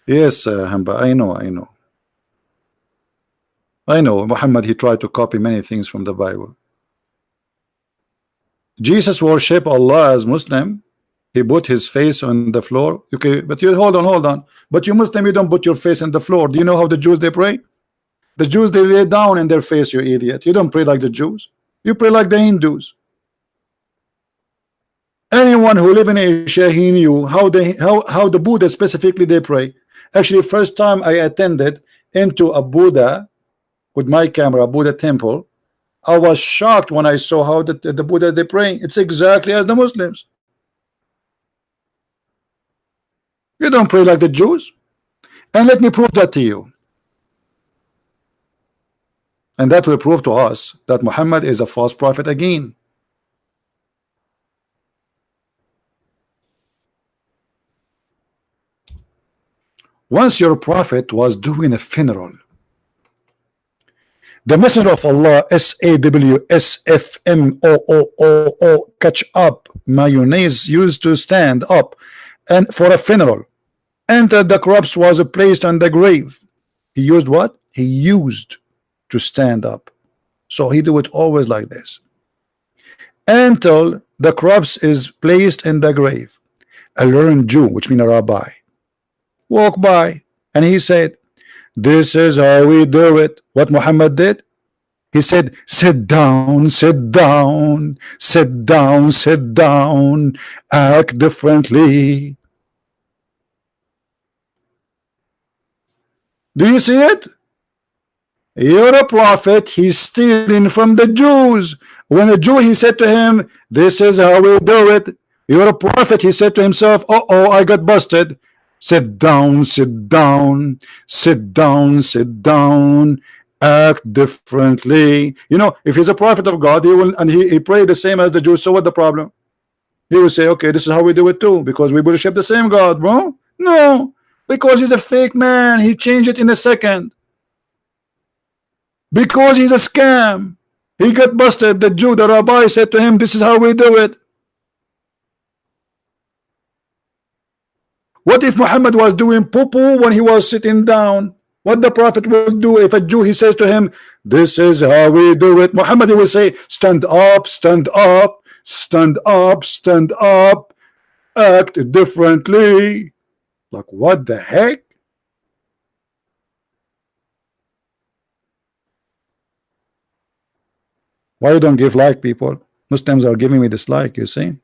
Yes, Hamba, I know. Muhammad, he tried to copy many things from the Bible. Jesus worship Allah as Muslim. He put his face on the floor. Okay, but you hold on. But you Muslim, you don't put your face on the floor. Do you know how the Jews they pray? The Jews they lay down in their face, you idiot. You don't pray like the Jews. You pray like the Hindus. Anyone who live in Asia, he knew how the Buddha specifically they pray. Actually, first time I attended into a Buddha with my camera, Buddha temple, I was shocked when I saw how the Buddha they pray. It's exactly as the Muslims. You don't pray like the Jews. And let me prove that to you. And that will prove to us that Muhammad is a false prophet again. Once your prophet was doing a funeral, the messenger of Allah, SAWSFMOOO, catch up, mayonnaise, used to stand up and for a funeral, entered the corpse was placed on the grave. He used what? He used to stand up. So he do it always like this. Until the corpse is placed in the grave, a learned Jew, which means a rabbi, walked by and he said, this is how we do it. What Muhammad did? He said, sit down, sit down, sit down, sit down, act differently. Do you see it? You're a prophet. He's stealing from the Jews. When a Jew, he said to him, this is how we do it. You're a prophet. He said to himself, uh-oh, I got busted. Sit down, sit down, sit down, sit down, act differently. You know, if he's a prophet of God, he will, and he prayed the same as the Jews. So what the problem? He will say, okay, this is how we do it too, because we worship the same God, bro. No, because he's a fake man. He changed it in a second. Because he's a scam. He got busted. The Jew, the rabbi said to him, this is how we do it. What if Muhammad was doing poo-poo when he was sitting down? What the prophet will do if a Jew, he says to him, this is how we do it. Muhammad, he will say, stand up, stand up, stand up, stand up, act differently. Like, what the heck? Why you don't give like, people? Muslims are giving me dislike, you see?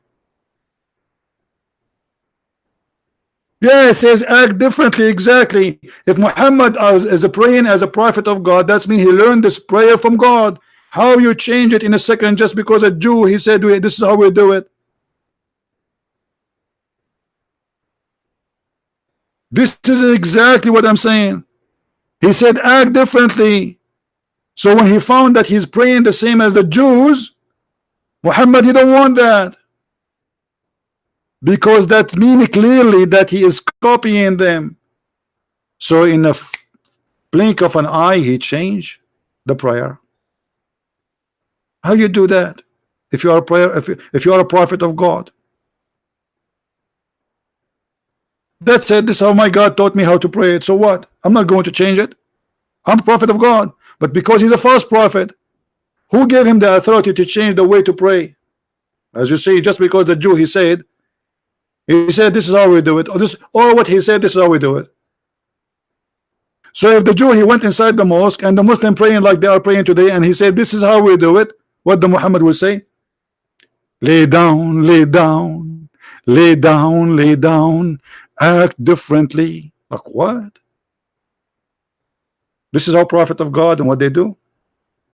Yeah, it says act differently, exactly. If Muhammad is a praying as a prophet of God, that's mean he learned this prayer from God. How you change it in a second just because a Jew, he said, this is how we do it. This is exactly what I'm saying. He said act differently. So when he found that he's praying the same as the Jews, Muhammad, he don't want that. Because that means clearly that he is copying them. So in a blink of an eye, he changed the prayer. How you do that? If you are a prayer, if you are a prophet of God. That's it. This is how my God taught me how to pray it. So what? I'm not going to change it. I'm a prophet of God. But because he's a false prophet, who gave him the authority to change the way to pray? As you see, just because the Jew, he said this is how we do it, or what he said, this is how we do it. So if the Jew, he went inside the mosque and the Muslim praying like they are praying today, and he said this is how we do it, what the Muhammad will say? Lay down, lay down, lay down, lay down, act differently. Like what? This is our prophet of God and what they do.